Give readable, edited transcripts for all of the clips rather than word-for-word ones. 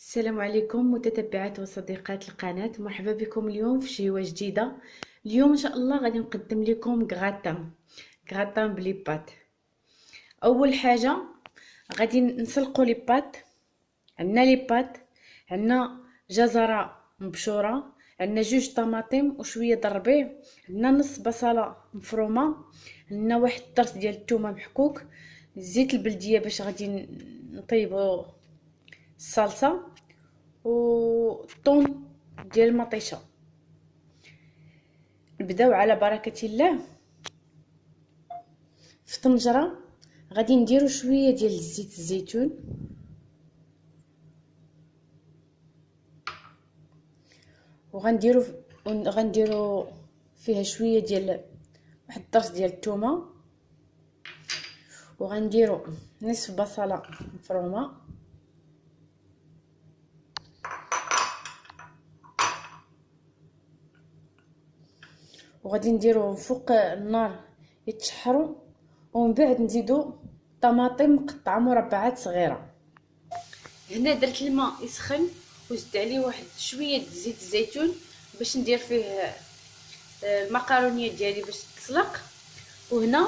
السلام عليكم متتبعات وصديقات القناة، مرحبا بكم اليوم في شيوة جديدة. اليوم ان شاء الله غادي نقدم لكم غراتان بلي بات. اول حاجة غادي نسلقوا لي بات. عندنا لي بات، عندنا جزرة مبشورة، عندنا جوج طماطم وشويه د الربيع، عندنا نص بصله مفرومه، عندنا واحد الطرس ديال الثومه محكوك، زيت البلديه باش غادي نطيبوا الصلصه، والثوم ديال المطيشه. نبداو على بركه الله. في طنجره غادي نديرو شويه ديال زيت الزيتون، وغنديرو فيها شويه ديال واحد الطرس ديال الثومه، وغنديرو نصف بصله مفرومه، وغادي نديروهم فوق النار يتشحروا، ومن بعد نزيدو طماطم مقطعه مربعات صغيره. هنا درت الماء يسخن وزدت عليه واحد شويه زيت الزيتون باش ندير فيه المقارونيه ديالي باش تسلق. وهنا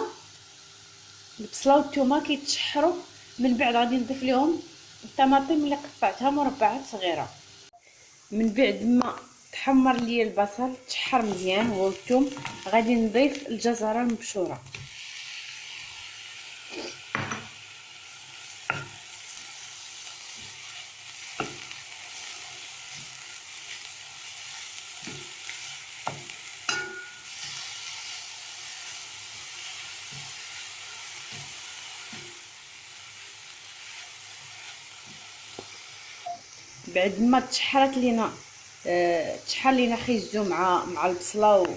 البصله والثومه كيتشحروا، من بعد غادي نضيف لهم الطماطم اللي قطعتها مربعات صغيره. من بعد ما تحمر لي البصل تشحر مزيان هو والثوم، غادي نضيف الجزره المبشوره. بعد ما تشحرت لينا تشحر لينا خيزو مع البصله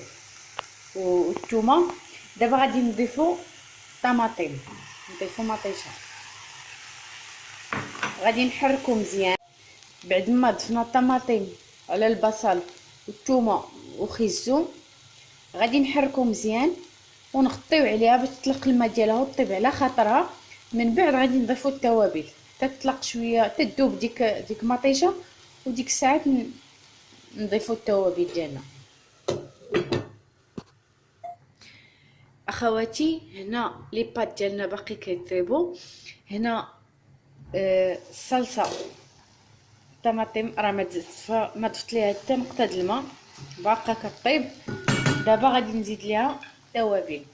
والثومه، دابا غادي نضيفو طماطم، نضيفو مطيشه، غادي نحركو مزيان. بعد ما ضفنا الطماطم على البصل والثومه وخيزو، غادي نحركو مزيان ونغطيو عليها باش تطلق الماء ديالها وطيب على خاطرها. من بعد غادي نضيفو التوابل تطلق شويه تذوب ديك مطيشه، وديك الساعات نضيفو التوابل ديالنا. اخواتي هنا لي بات ديالنا باقي كيطيبوا. هنا الصلصه الطماطم راه ما ضفت ليها حتى نقطه د الماء، باقا كطيب. دابا غادي نزيد ليها التوابل.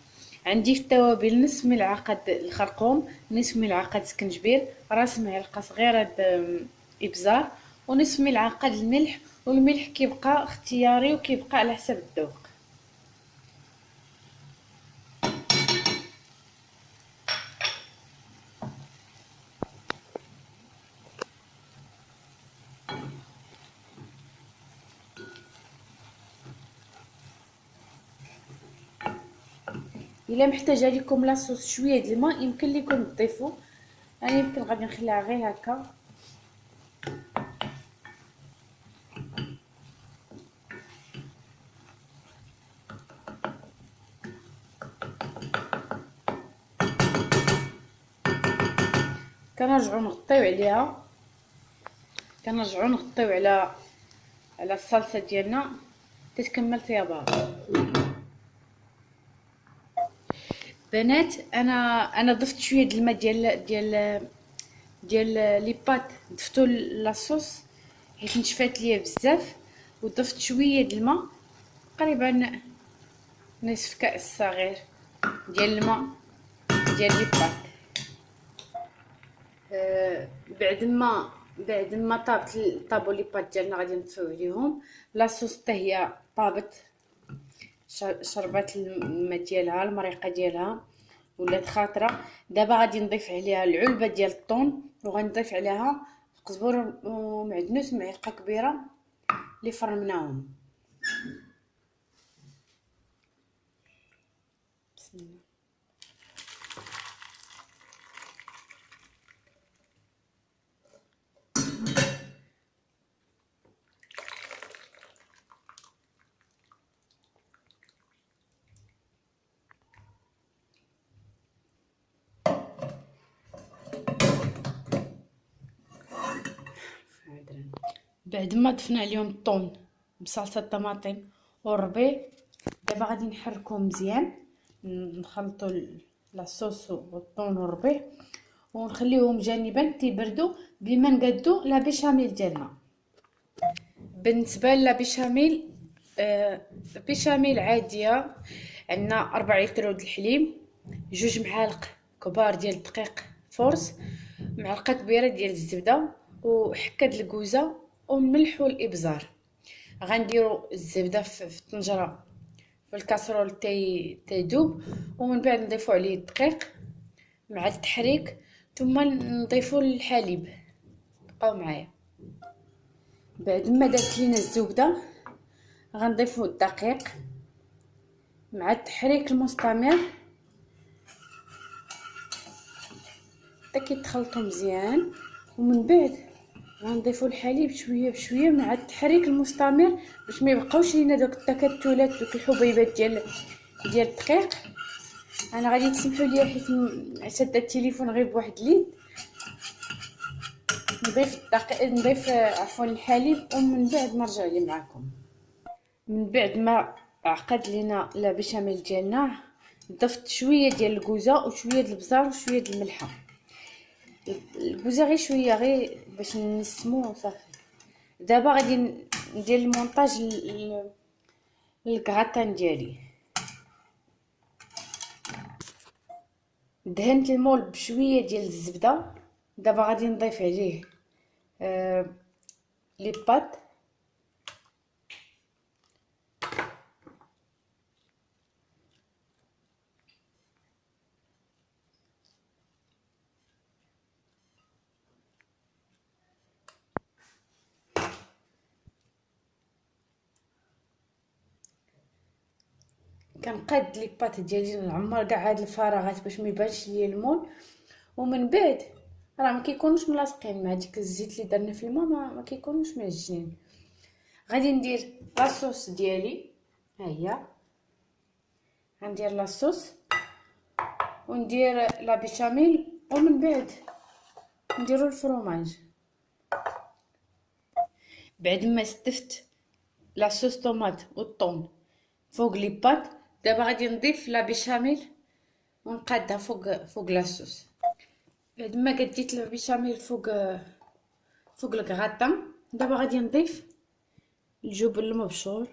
عندي في التوابل نصف ملعقه الخرقوم، نصف ملعقه سكنجبير، راس معلقه صغيره ابزار، ونصف ملعقه الملح. والملح كيبقى اختياري وكيبقى على حسب الذوق. الا محتاجه لكم لاصوص شويه د الماء يمكن لكم تضيفوا، انا يمكن غادي نخليها غير هكا. كنرجعوا نغطيو على الصلصه ديالنا تتكمل طيابها. بنات انا ضفت شويه د الماء ديال لي بات، ضفتو لاصوص حيت نشفات ليا بزاف، وضفت شويه د الماء تقريبا نصف كاس صغير ديال الماء ديال لي بات. بعد ما طابوا لي بات ديالنا غادي نطفيو عليهم. لاصوص حتى هي طابت، شربات الماء ديالها، المريقه ديالها ولات خاطره. دابا غادي نضيف عليها العلبه ديال الطون، وغنضيف عليها القزبر ومعدنوس معلقه كبيره اللي فرمناهم. بسم الله. بعد ما ضفنا عليهم الطون بصلصه الطماطم والربيع، دابا غادي نحركوهم مزيان، نخلطوا لاصوص والطون والربيع ونخليوهم جانبا تيبردوا بما نقادو لا بيشاميل ديالنا. بالنسبه لا بيشاميل، بيشاميل عاديه، عندنا 4 لتر د الحليب، 2 معالق كبار ديال الدقيق فورس، معلقه كبيره ديال الزبده وحكه د الكوزه والملح والابزار. غنديروا الزبده في الطنجره في الكاسرول تيذوب، ومن بعد نضيفوا عليه الدقيق مع التحريك، ثم نضيفوا الحليب. بقاو معايا. بعد ما دارت لينا الزبده غنضيفوا الدقيق مع التحريك المستمر حتى كيتخلطوا مزيان، ومن بعد غنضيفوا الحليب شويه بشويه مع التحريك المستمر باش ما يبقاوش لينا دوك التكتلات، دوك الحبيبات ديال الدقيق. انا غادي تسمحوا لي حيت شاده التليفون غير بواحد اليد، نضيف عفوا الحليب ومن بعد نرجع لي معكم. من بعد ما عقد لينا لا بيشاميل ديالنا، ضفت شويه ديال الكوزه وشويه ديال البزار وشويه ديال الملحه. الكوزه غير شويه غير باش نسمو وصافي. دابا غادي ندير المونطاج للكغاتان ديالي. دهنت المول بشويه ديال الزبده، دابا غادي نضيف عليه لي بات كنقاد لي بات ديالي نعمر كاع هاد الفراغات باش ما يبانش ليا المول، ومن بعد راه ما كيكونوش ملاصقين مع ديك الزيت اللي درنا في الماء، ما كيكونوش معجنين. غادي ندير لاصوص ديالي، ها هي غندير لاصوص وندير لا بيشاميل، ومن بعد نديرو الفرماج. بعد ما استفت لاصوص طوماط والطون فوق لي بات، دابا غادي نضيف لا بيشاميل ونقادها فوق لاصوص. بعد ما قديت لا بيشاميل فوق الكغاتان، دابا غادي نضيف الجبن المبشور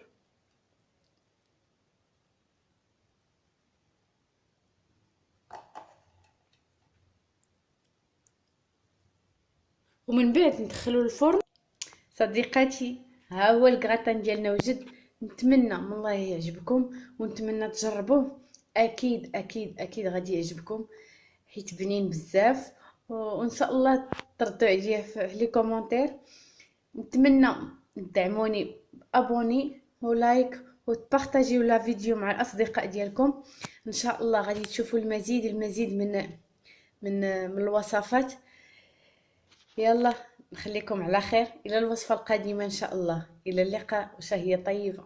ومن بعد ندخلو الفرن. صديقاتي، ها هو الكغاتان ديالنا وجد. نتمنى من الله يعجبكم ونتمنى تجربوه، اكيد اكيد اكيد غادي يعجبكم حيت بنين بزاف، وان شاء الله تردوا عليا في لي كومونتير. نتمنى تدعموني بابوني ولايك وتبارطاجيو لا فيديو مع الاصدقاء ديالكم. ان شاء الله غادي تشوفوا المزيد من الوصفات. يلا نخليكم على خير، الى الوصفه القادمه ان شاء الله. الى اللقاء وشهيه طيبه.